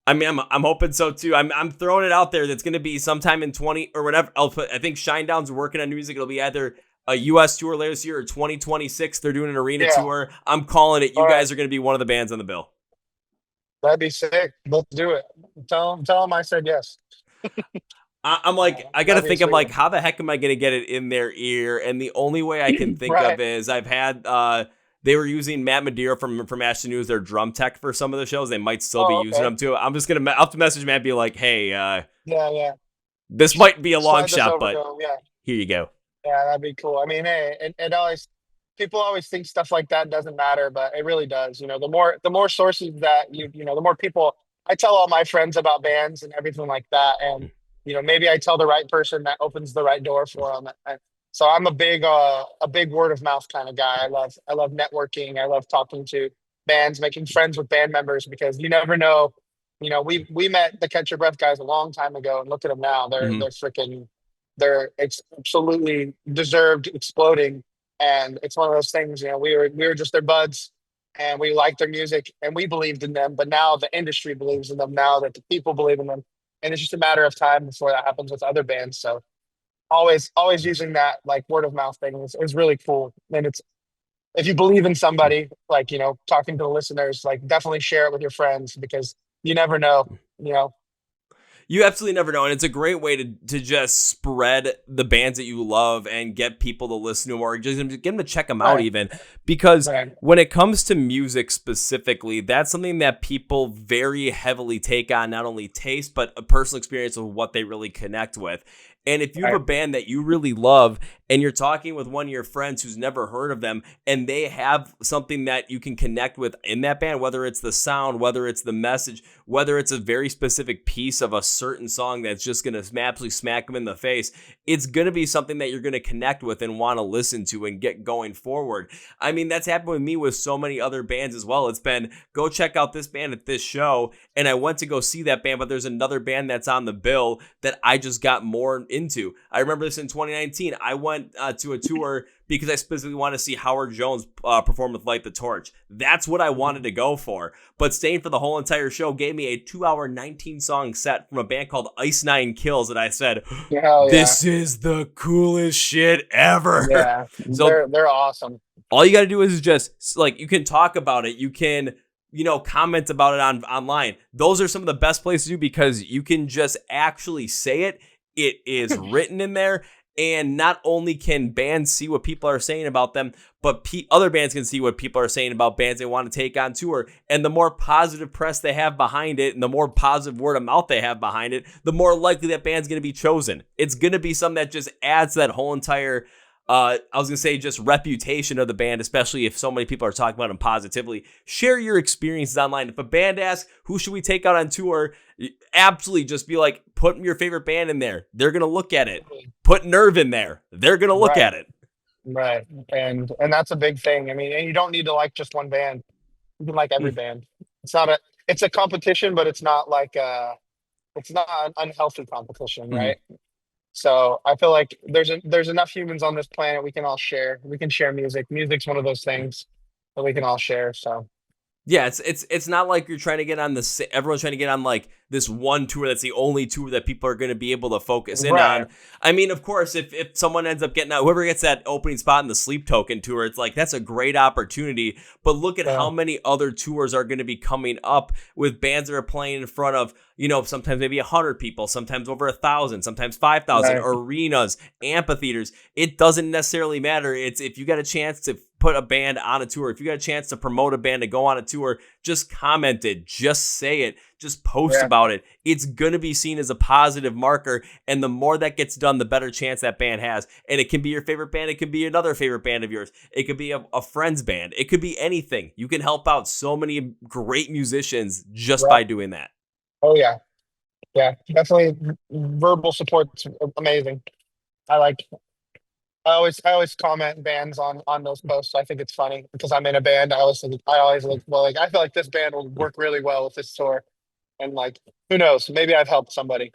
I mean, I'm hoping so too. I'm throwing it out there. That's going to be sometime in 20 or whenever. I think Shinedown's working on music. It'll be either a U.S. tour later this year or 2026. They're doing an arena Yeah. tour. I'm calling it. You All right. guys are going to be one of the bands on the bill. That'd be sick. Let's do it. Tell them I said yes. I'm like, I got to That'd be a think. I'm sweet like, one. how the heck am I going to get it in their ear? And the only way I can think of Right. is I've had, they were using Matt Madeira from Ashton News, their drum tech for some of the shows. They might still be Oh, using okay. them too. I'm just going to, I'll have to message Matt and be like, hey, Yeah, yeah. this might be a long Slide this shot, over to but them. Yeah. here you go. Yeah, that'd be cool. I mean, hey, it always people always think stuff like that doesn't matter, but it really does. The more sources that the more people I tell all my friends about bands and everything like that, and maybe I tell the right person that opens the right door for them. So I'm a big word of mouth kind of guy. I love networking. I love talking to bands, making friends with band members because you never know. We met the Catch Your Breath guys a long time ago, and look at them now. They're Mm-hmm. they're freaking absolutely deserved exploding. And it's one of those things, we were just their buds and we liked their music and we believed in them. But now the industry believes in them now that the people believe in them. And it's just a matter of time before that happens with other bands. So always using that like word of mouth thing is really cool. And it's if you believe in somebody, like talking to the listeners, like definitely share it with your friends because you never know. You know, You absolutely never know, and it's a great way to just spread the bands that you love and get people to listen to them, or just get them to check them out right, even, because right, when it comes to music specifically, that's something that people very heavily take on, not only taste, but a personal experience of what they really connect with. And if you have a right, band that you really love and you're talking with one of your friends who's never heard of them and they have something that you can connect with in that band, whether it's the sound, whether it's the message, whether it's a very specific piece of a certain song that's just going to absolutely smack them in the face, it's going to be something that you're going to connect with and want to listen to and get going forward. I mean, that's happened with me with so many other bands as well. It's been, go check out this band at this show, and I went to go see that band, but there's another band that's on the bill that I just got more into. I remember this in 2019. I went to a tour because I specifically wanted to see Howard Jones perform with Light the Torch. That's what I wanted to go for. But staying for the whole entire show gave me a 2-hour, 19-song set from a band called Ice Nine Kills, and I said, hell yeah, this is the coolest shit ever. yeah, So they're awesome. all you got to do is just, like, you can talk about it. You can, comment about it online. Those are some of the best places to do because you can just actually say it. It is written in there. And not only can bands see what people are saying about them, but other bands can see what people are saying about bands they want to take on tour. And the more positive press they have behind it and the more positive word of mouth they have behind it, the more likely that band's going to be chosen. It's going to be something that just adds to that whole entire I was going to say just reputation of the band, especially if so many people are talking about them positively. Share your experiences online. If a band asks, who should we take out on tour? Absolutely just be like, put your favorite band in there. They're going to look at it. Put NERV in there. They're going to look Right, at it. right, and that's a big thing. I mean, and you don't need to like just one band. You can like every band. It's not a it's a competition, but it's not an unhealthy competition, Mhm. right? So I feel like there's enough humans on this planet we can all share. We can share music. Music's one of those things that we can all share. So Yeah, it's not like you're trying to get on everyone's trying to get on like this one tour that's the only tour that people are going to be able to focus in right, on. I mean, of course, if someone ends up getting out, whoever gets that opening spot in the Sleep Token tour, it's like that's a great opportunity. But look at yeah, how many other tours are going to be coming up with bands that are playing in front of, sometimes maybe 100 people, sometimes over 1,000, sometimes 5,000, right, arenas, amphitheaters. It doesn't necessarily matter. It's if you got a chance to put a band on a tour, if you got a chance to promote a band to go on a tour, just comment it, just say it, just post yeah, about it. It's going to be seen as a positive marker. And the more that gets done, the better chance that band has. And it can be your favorite band. It could be another favorite band of yours. It could be a friend's band. It could be anything. You can help out so many great musicians just right. by doing that. Oh yeah, yeah. Definitely, verbal support's amazing. I like. I always comment bands on those posts. I think it's funny because I'm in a band. I always look well. Like I feel like this band will work really well with this tour, and like who knows? Maybe I've helped somebody.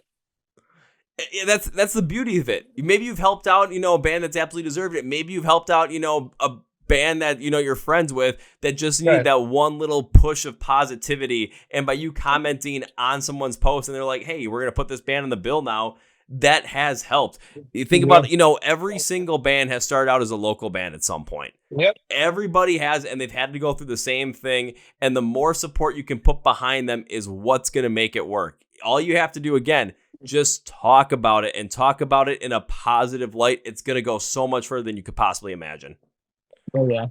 Yeah, that's the beauty of it. Maybe you've helped out, a band that's absolutely deserved it. Maybe you've helped out, a band that you're friends with that just needed Right. that one little push of positivity. And by you commenting on someone's post and they're like, "Hey, we're gonna put this band on the bill now," that has helped. You think Yeah. about, every single band has started out as a local band at some point. Yep. Everybody has, and they've had to go through the same thing. And the more support you can put behind them is what's going to make it work. All you have to do, again, just talk about it and talk about it in a positive light. It's going to go so much further than you could possibly imagine. Oh yeah.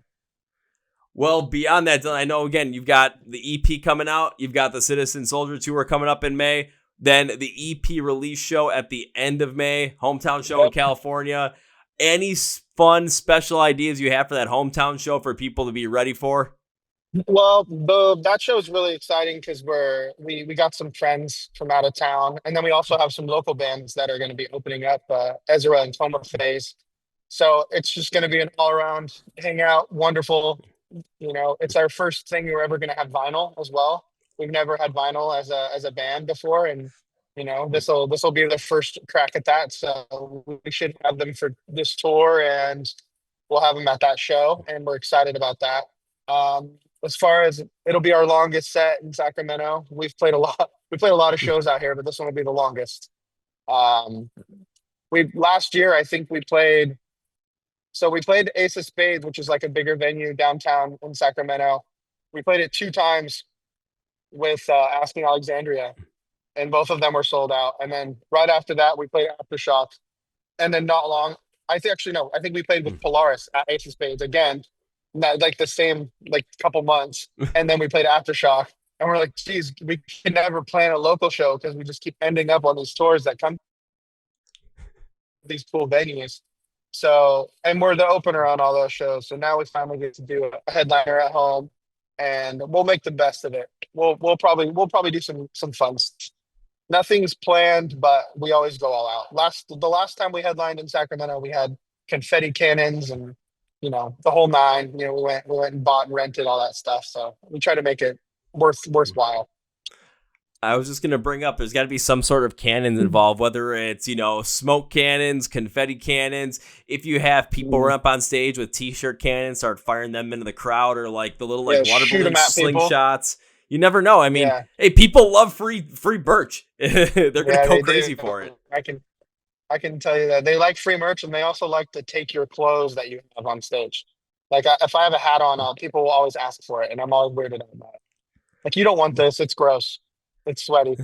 Well, beyond that, Dylan, I know, again, you've got the EP coming out. You've got the Citizen Soldier Tour coming up in May. Then the EP release show at the end of May, hometown show in Yep. California. Any fun, special ideas you have for that hometown show for people to be ready for? Well, the that show is really exciting because we got some friends from out of town, and then we also have some local bands that are going to be opening up. Ezra and Coma Phase. So it's just going to be an all around hangout, wonderful. It's our first thing we're ever going to have vinyl as well. We've never had vinyl as a band before, and this will be the first crack at that. So we should have them for this tour, and we'll have them at that show, and we're excited about that. As far as it'll be our longest set in Sacramento. We've played a lot. We played a lot of shows out here, but this one will be the longest. Um, We last year, I think we played. So we played Ace of Spades, which is like a bigger venue downtown in Sacramento. We played it 2 times with Asking Alexandria, and both of them were sold out. And then right after that, we played Aftershock, and then not long. I think actually no, I think we played with Polaris at Ace of Spades again, not like the same like couple months, and then we played Aftershock. And we're like, geez, we can never plan a local show because we just keep ending up on these tours that come to these cool venues. So, and we're the opener on all those shows. So now we finally get to do a headliner at home, and we'll make the best of it. We'll probably do some fun. Nothing's planned, but we always go all out. The last time we headlined in Sacramento, we had confetti cannons and the whole nine. We went and bought and rented all that stuff. So we try to make it worthwhile. I was just going to bring up, there's got to be some sort of cannons involved, whether it's, smoke cannons, confetti cannons. If you have people run up on stage with t-shirt cannons, start firing them into the crowd, or like the little water balloon slingshots. You never know. I mean, hey, people love free birch. They're going to go crazy for it. I can tell you that they like free merch, and they also like to take your clothes that you have on stage. Like if I have a hat on, people will always ask for it, and I'm always weirded out about it. Like, you don't want this. It's gross. It's sweaty.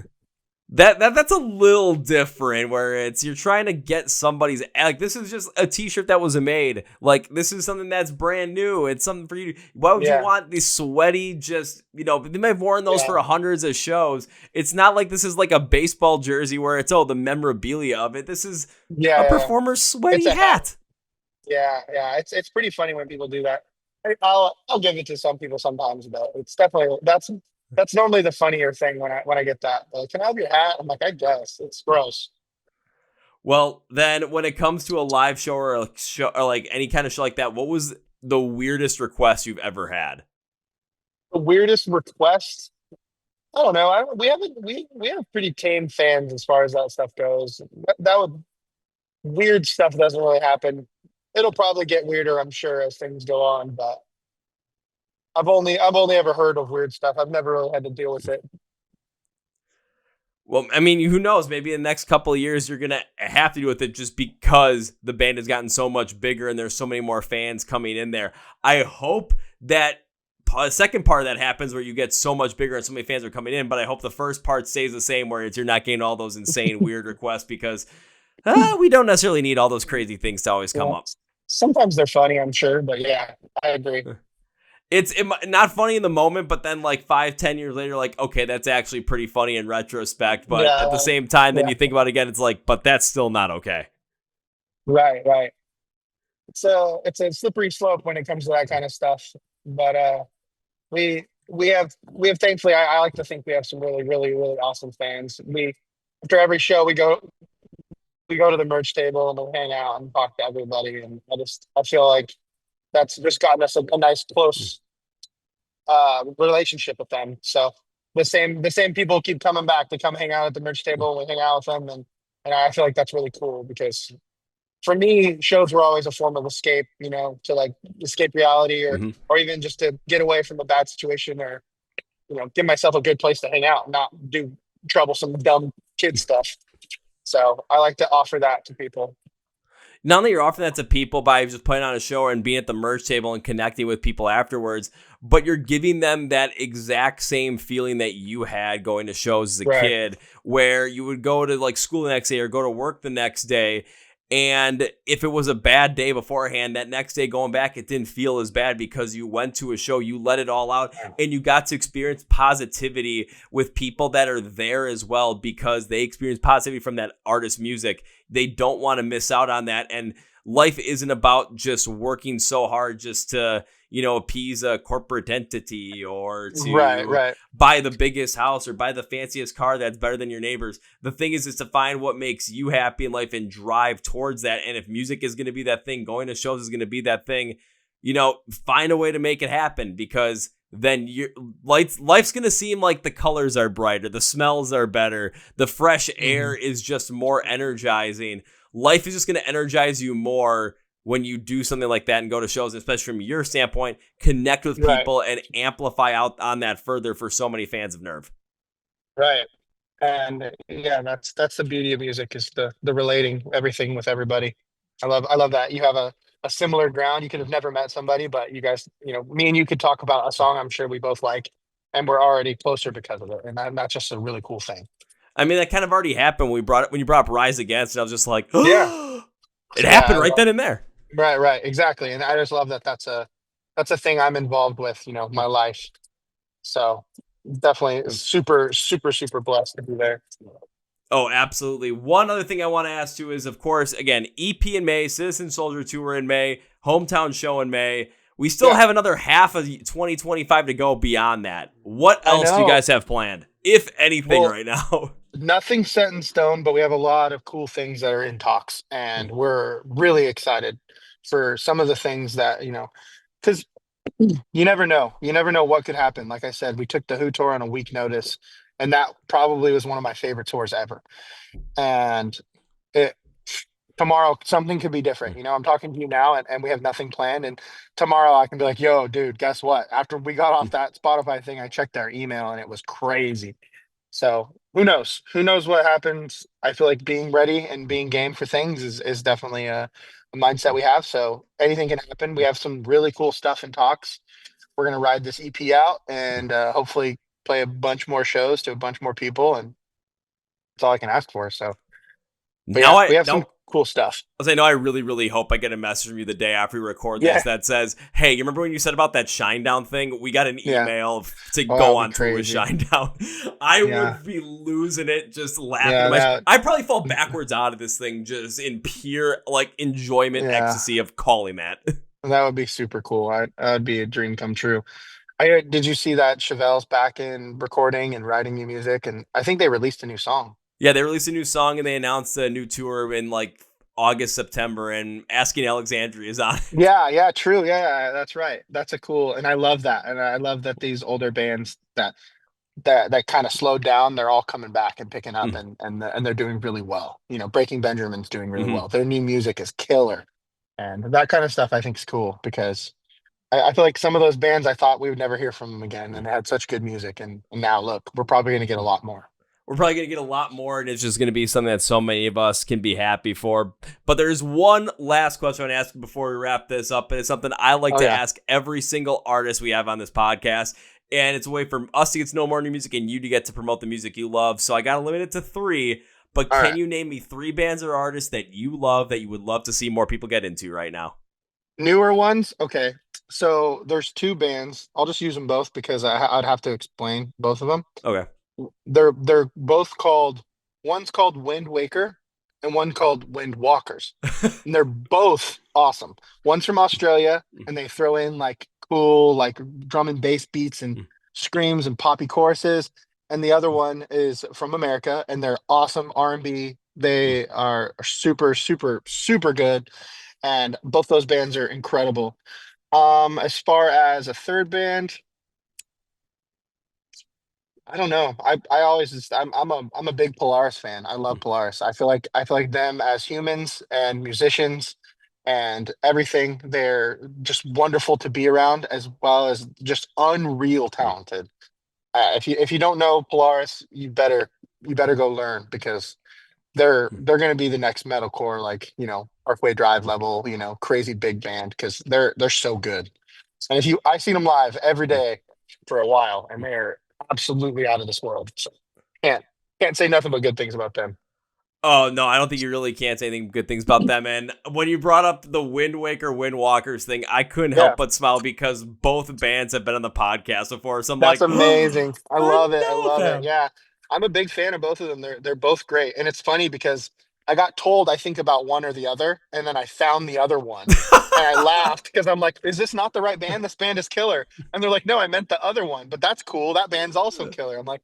That's a little different, where it's you're trying to get somebody's, like, this is just a t-shirt that was made. Like, this is something that's brand new. It's something for you. Why would you want these sweaty, just, they may have worn those for hundreds of shows. It's not like this is like a baseball jersey where it's, the memorabilia of it. This is a performer's sweaty hat. Yeah. It's pretty funny when people do that. I'll give it to some people sometimes, but it's definitely, that's normally the funnier thing when I get that. Like, can I have your hat? I'm like, I guess. It's gross. Well, then when it comes to a live show or like any kind of show like that, what was the weirdest request you've ever had? The weirdest request? I don't know. We have pretty tame fans as far as that stuff goes. Weird stuff doesn't really happen. It'll probably get weirder, I'm sure, as things go on, but I've only ever heard of weird stuff. I've never really had to deal with it. Well, I mean, who knows? Maybe in the next couple of years, you're going to have to deal with it just because the band has gotten so much bigger and there's so many more fans coming in there. I hope that the second part of that happens where you get so much bigger and so many fans are coming in, but I hope the first part stays the same, where you're not getting all those insane weird requests, because we don't necessarily need all those crazy things to always come up. Sometimes they're funny, I'm sure, but yeah, I agree. It's not funny in the moment, but then like 5-10 years later, like, okay, that's actually pretty funny in retrospect. But at the same time, then you think about it again, it's like, but that's still not okay. Right. It's a slippery slope when it comes to that kind of stuff. But we have thankfully, I like to think we have some really, really, really awesome fans. After every show we go to the merch table and we'll hang out and talk to everybody, and I feel like that's just gotten us a nice close relationship with them. So the same people keep coming back to come hang out at the merch table, and we hang out with them, and I feel like that's really cool, because for me, shows were always a form of escape, to like escape reality, or even just to get away from a bad situation, or give myself a good place to hang out and not do troublesome dumb kid stuff. So I like to offer that to people. Not only you're offering that to people by just putting on a show and being at the merch table and connecting with people afterwards, but you're giving them that exact same feeling that you had going to shows as a kid, where you would go to like school the next day or go to work the next day. And if it was a bad day beforehand, that next day going back, it didn't feel as bad because you went to a show, you let it all out, and you got to experience positivity with people that are there as well, because they experience positivity from that artist's music. They don't want to miss out on that. And life isn't about just working so hard just to, appease a corporate entity, or to buy the biggest house or buy the fanciest car that's better than your neighbors. The thing is to find what makes you happy in life and drive towards that. And if music is going to be that thing, going to shows is going to be that thing, find a way to make it happen, because then life's going to seem like the colors are brighter, the smells are better, the fresh air is just more energizing. Life is just going to energize you more when you do something like that and go to shows, especially from your standpoint, connect with people and amplify out on that further for so many fans of NERV. Right. And yeah, that's the beauty of music, is the relating everything with everybody. I love that you have a similar ground. You could have never met somebody, but you guys, me and you could talk about a song I'm sure we both like, and we're already closer because of it. And that's just a really cool thing. I mean, that kind of already happened when you brought up Rise Against, and I was just like, Yeah. oh, it Yeah, happened right then and there. right, exactly. And I just love that that's a thing I'm involved with, my life. So definitely super, super, super blessed to be there. Oh, absolutely. One other thing I want to ask you is, of course, again, EP in May, Citizen Soldier Tour in May, Hometown Show in May. We still have another half of 2025 to go beyond that. What else do you guys have planned, if anything, right now? Nothing set in stone, but we have a lot of cool things that are in talks, and we're really excited for some of the things that, because you never know. You never know what could happen. Like I said, we took the Who tour on a week notice, and that probably was one of my favorite tours ever. And it, tomorrow, something could be different. I'm talking to you now, and we have nothing planned. And tomorrow, I can be like, yo, dude, guess what? After we got off that Spotify thing, I checked our email, and it was crazy. So who knows? Who knows what happens? I feel like being ready and being game for things is definitely a mindset we have. So anything can happen. We have some really cool stuff in talks. We're gonna ride this EP out and hopefully play a bunch more shows to a bunch more people, and that's all I can ask for. So, but Now yeah, I we have some now cool stuff. I know I really, really hope I get a message from you the day after we record Yeah, this that says, hey, you remember when you said about that Shinedown thing? We got an yeah. email to Oh, that go would be on tour with crazy. Shinedown. I Yeah, would be losing it, just laughing. yeah, I'd probably fall backwards out of this thing just in pure enjoyment, yeah. ecstasy of calling that. That would be super cool. That would be a dream come true. I heard, did you see that Chevelle's back in recording and writing new music? And I think they released a new song. Yeah, they released a new song and they announced a new tour in August, September, and Asking Alexandria is on it. Yeah, true. Yeah, that's right. That's a cool, and I love that. And I love that these older bands that kind of slowed down, they're all coming back and picking up, and they're doing really well. Breaking Benjamin's doing really Mm-hmm. well. Their new music is killer, and that kind of stuff I think is cool because I feel like some of those bands I thought we would never hear from them again, and they had such good music, and now look, we're probably going to get a lot more. We're probably going to get a lot more, and it's just going to be something that so many of us can be happy for. But there's one last question I want to ask before we wrap this up, and it's something I like to ask every single artist we have on this podcast, and it's a way for us to get to know more new music and you to get to promote the music you love. So I got to limit it to 3, but can you name me 3 bands or artists that you love that you would love to see more people get into right now? Newer ones, okay. So there's 2 bands. I'll just use them both because I'd have to explain both of them. Okay. They're both called, one's called Wind Waker and one called Wind Walkers. And they're both awesome. One's from Australia and they throw in cool drum and bass beats and screams and poppy choruses. And the other one is from America and they're awesome R&B. They are super, super, super good. And both those bands are incredible. As far as a third band, I don't know. I always just I'm a big Polaris fan. I love Polaris. I feel like them as humans and musicians and everything. They're just wonderful to be around, as well as just unreal talented. If you don't know Polaris, you better go learn because they're going to be the next metalcore, Parkway Drive level, crazy big band because they're so good. And I seen them live every day for a while, and they're absolutely out of this world. So can't can't say nothing but good things about them. Oh, no, I don't think you really can't say anything good things about them. And when you brought up the Wind Waker, Wind Walkers thing, I couldn't help Yeah, but smile because both bands have been on the podcast before. So I'm that's like, amazing. I I love it. I know love it. them. Yeah, I'm a big fan of both of them. They're both great, and it's funny because I got told I think about one or the other, and then I found the other one. And I laughed because I'm like, is this not the right band? This band is killer. And they're like, no, I meant the other one, but that's cool. That band's also killer. I'm like,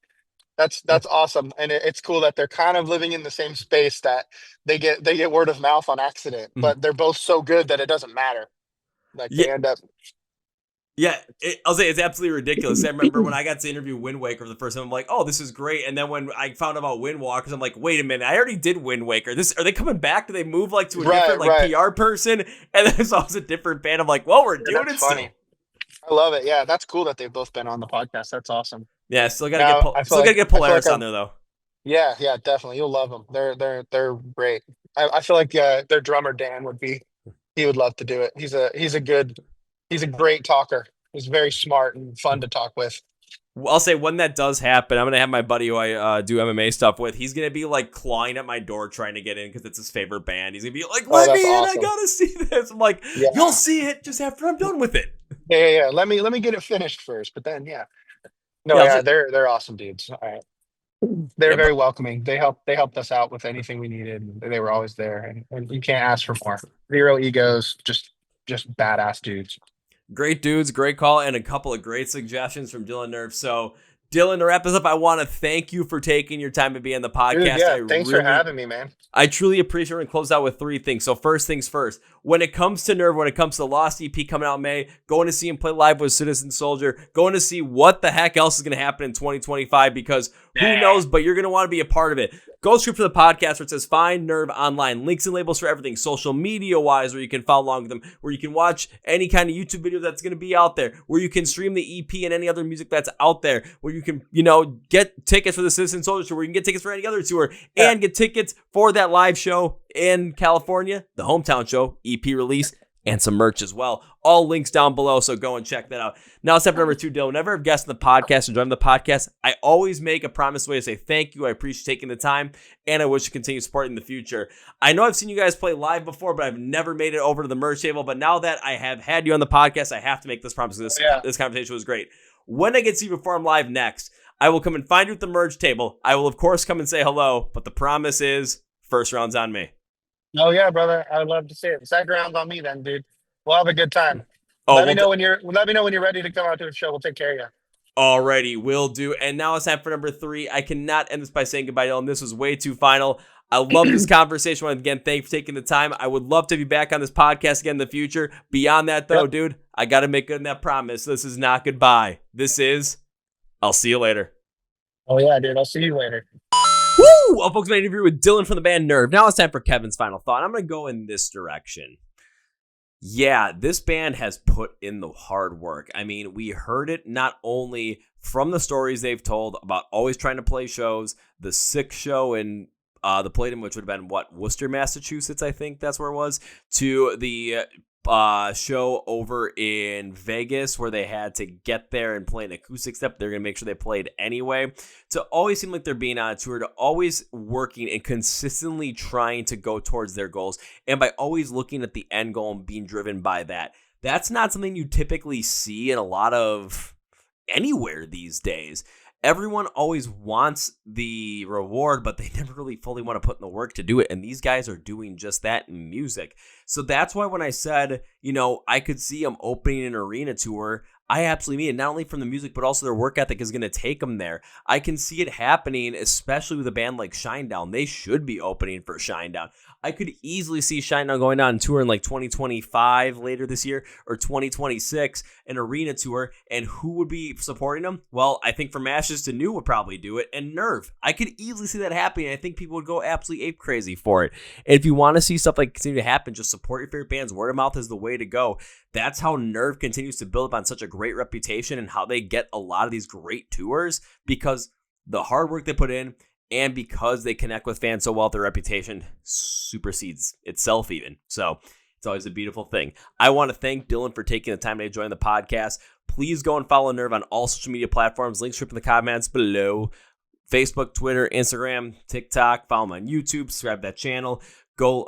that's awesome. And it's cool that they're kind of living in the same space that they get word of mouth on accident, but they're both so good that it doesn't matter. Like Yeah, they end up. yeah. I'll say it's absolutely ridiculous. I remember when I got to interview Wind Waker for the first time, I'm like, oh, this is great. And then when I found out about Wind Walkers, I'm like, wait a minute, I already did Wind Waker. Are they coming back? Do they move to a different Right. PR person? And then it's also a different band. I'm like, well, we're doing That's it funny. still. I love it. Yeah, that's cool that they've both been on the podcast. That's awesome. Yeah, still gotta Now I feel get like Polaris on there though. Yeah, definitely. You'll love them. They're great. I feel like their drummer Dan he would love to do it. He's a great talker. He's very smart and fun to talk with. I'll say when that does happen, I'm going to have my buddy who I do MMA stuff with. He's going to be like clawing at my door trying to get in because it's his favorite band. He's going to be like, Oh, let me that's in. awesome. I got to see this. I'm like, Yeah. you'll see it just after I'm done with it. Yeah. Let me get it finished first, but then yeah. No, Yeah, yeah, they're awesome dudes. All right. They're yeah, very welcoming. They helped us out with anything we needed. They were always there, and you can't ask for more. Zero egos, just badass dudes. great dudes, great call, and a couple of great suggestions from Dillon NERV. So, Dillon, to wrap this up, I want to thank you for taking your time to be on the podcast. Dude, yeah, thanks for having me, man. I truly appreciate it and close out with three things. So first things first, when it comes to NERV, when it comes to the Lost EP coming out in May, going to see him play live with Citizen Soldier, going to see what the heck else is going to happen in 2025 because who knows, but you're going to want to be a part of it. Go script for the podcast where it says Find NERV online. Links and labels for everything, social media-wise, where you can follow along with them, where you can watch any kind of YouTube video that's going to be out there, where you can stream the EP and any other music that's out there, where you can, get tickets for the Citizen Soldier tour, where you can get tickets for any other tour, and get tickets for that live show in California, the hometown show, EP release, and some merch as well. All links down below, so go and check that out. Now, step number 2, Dillon. Whenever I've guests on the podcast and joined the podcast, I always make a promise way to say thank you. I appreciate taking the time, and I wish to continue supporting in the future. I know I've seen you guys play live before, but I've never made it over to the merch table. But now that I have had you on the podcast, I have to make this promise. This conversation was great. When I get to see you perform live next, I will come and find you at the merch table. I will, of course, come and say hello, but the promise is first round's on me. Oh yeah, brother. I'd love to see it. Second round's on me then, dude. We'll have a good time. Oh, let me know when you're ready to come out to the show. We'll take care of you. Alrighty, will do. And now it's time for number 3. I cannot end this by saying goodbye, Dillon. This was way too final. I love this conversation. Again, thank you for taking the time. I would love to be back on this podcast again in the future. Beyond that, though, dude, I got to make good on that promise. This is not goodbye. This is, I'll see you later. Oh, yeah, dude. I'll see you later. Woo! Well, folks, my interview with Dillon from the band NERV. Now it's time for Kevin's final thought. I'm going to go in this direction. Yeah, this band has put in the hard work. I mean, we heard it not only from the stories they've told about always trying to play shows, the 6 show in the Palladium, which would have been, Worcester, Massachusetts, I think that's where it was, to the show over in Vegas where they had to get there and play an acoustic step. They're going to make sure they played anyway. To always seem like they're being on a tour, to always working and consistently trying to go towards their goals, and by always looking at the end goal and being driven by that. That's not something you typically see in a lot of anywhere these days. Everyone always wants the reward, but they never really fully want to put in the work to do it. And these guys are doing just that in music. So that's why when I said, I could see them opening an arena tour, I absolutely mean it. Not only from the music, but also their work ethic is going to take them there. I can see it happening, especially with a band like Shinedown. They should be opening for Shinedown. I could easily see Shinedown going on tour in like 2025 later this year or 2026, an arena tour. And who would be supporting them? Well, I think From Ashes to New would probably do it, and NERV. I could easily see that happening. I think people would go absolutely ape crazy for it. And if you want to see stuff like continue to happen, just support your favorite bands. Word of mouth is the way to go. That's how NERV continues to build up on such a great reputation and how they get a lot of these great tours, because the hard work they put in and because they connect with fans so well, their reputation supersedes itself even. So it's always a beautiful thing. I want to thank Dillon for taking the time to join the podcast. Please go and follow NERV on all social media platforms. Links are in the comments below. Facebook, Twitter, Instagram, TikTok. Follow them on YouTube. Subscribe to that channel. Go,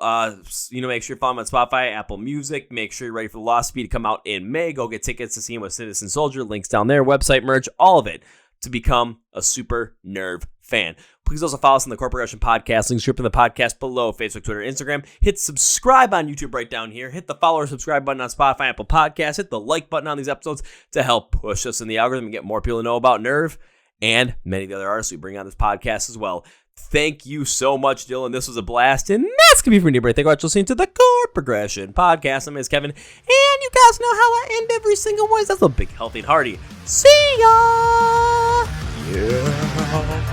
make sure you follow him on Spotify, Apple Music. Make sure you're ready for the Lost EP to come out in May. Go get tickets to see him with Citizen Soldier. Links down there, website, merch, all of it to become a super NERV fan. Please also follow us on the Chord Progression Podcast. Links are in the podcast below, Facebook, Twitter, Instagram. Hit subscribe on YouTube right down here. Hit the follow or subscribe button on Spotify, Apple Podcasts. Hit the like button on these episodes to help push us in the algorithm and get more people to know about NERV and many of the other artists we bring on this podcast as well. Thank you so much, Dillon. This was a blast, and that's going to be for anybody. Thank you for listening to the Chord Progression Podcast. My name is Kevin, and you guys know how I end every single one. That's a big, healthy, and hearty. See ya! Yeah.